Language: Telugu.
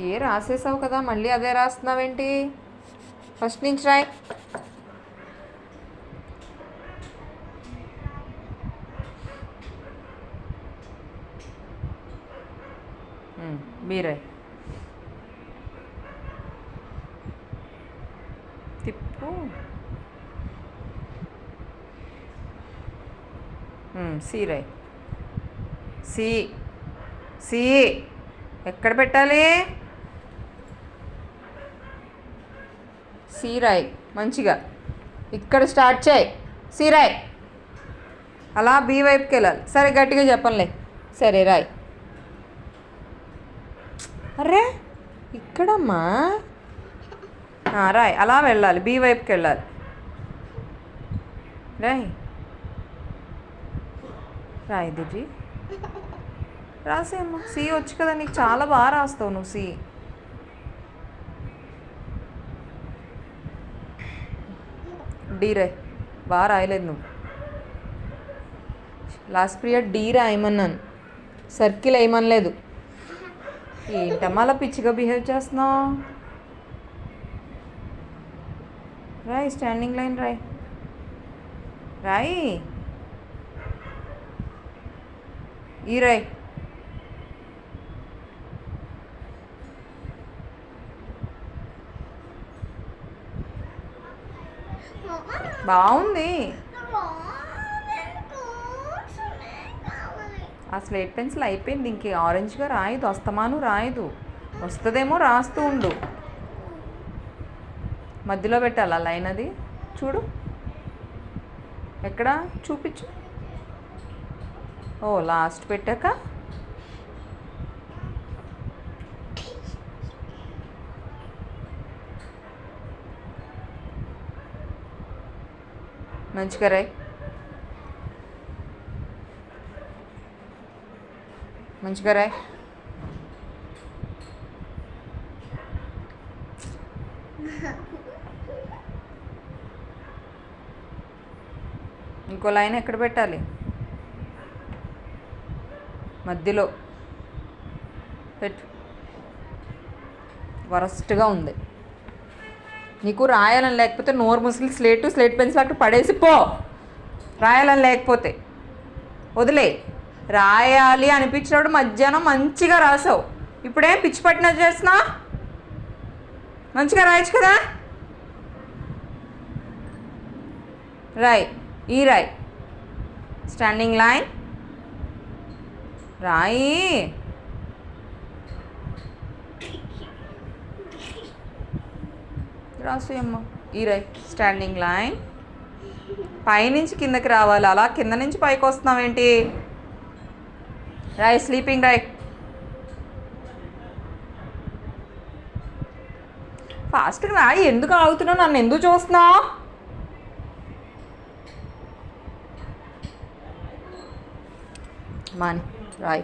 ఏ రాసేసావు కదా, మళ్ళీ అదే రాస్తున్నావేంటి? ఫస్ట్ నుంచి రాయ్. బీరాయ్. తిప్పు. సీరాయ్. సి సి ఎక్కడ పెట్టాలి? సీరాయ్ మంచిగా. ఇక్కడ స్టార్ట్ చేయి. సీరాయ్. అలా బీ వైపుకి వెళ్ళాలి. సరే గట్టిగా చెప్పంలే. సరే రాయ్. అరే ఇక్కడమ్మా. రాయ్. అలా వెళ్ళాలి, బీ వైపుకి వెళ్ళాలి. రాయ్ రాయ్ దిజి. రాసేమ్మా. సి వచ్చు కదా నీకు, చాలా బాగా రాస్తావు నువ్వు. సి డి రాయ్. బాగా రాయలేదు నువ్వు. లాస్ట్ పీరియడ్ డి రాయమన్నాను, సర్కిల్ వేయమనలేదు. ఏంటమ్మా అలా పిచ్చిగా బిహేవ్ చేస్తున్నావు? రాయ్. స్టాండింగ్ లైన్ రాయ్. రాయ్. ఈ రాయ్. బాగుంది. ఆ స్లేట్ పెన్సిల్ అయిపోయింది, ఇంకే ఆరెంజ్గా రాయదు, వస్తమాను రాయదు. వస్తుందేమో రాస్తూ ఉండు. మధ్యలో పెట్టాలి ఆ లైన్. అది చూడు ఎక్కడ చూపించు. ఓ లాస్ట్ పెట్టాక మంచిగా రాయ్. మంచిగా రాయ్. ఇంకో లైన్ ఎక్కడ పెట్టాలి? మధ్యలో పెట్టు. వరస్ట్గా ఉంది నీకు. రాయాలని లేకపోతే నోరు ముసిలి స్లేట్ పెన్సిల్ అక్కడ పడేసి పో. రాయాలని లేకపోతే వదిలే. రాయాలి అనిపించినప్పుడు మధ్యాహ్నం మంచిగా రాసావు. ఇప్పుడేం పిచ్చి పట్టినట్టు చేస్తున్నా? మంచిగా రాయొచ్చు కదా. రాయ్. ఈ రాయ్. స్టాండింగ్ లైన్ రాయి. రాసు అమ్మ. ఈ రాయ్. Standing line. పైనుంచి కిందకి రావాలి, అలా కింద నుంచి పైకి వస్తున్నావేంటి? రాయ్. స్లీపింగ్ రాయ్. ఫాస్ట్గా రాయి. ఎందుకు ఆగుతున్నావు? నన్ను ఎందుకు చూస్తున్నావు? మాని రాయ్.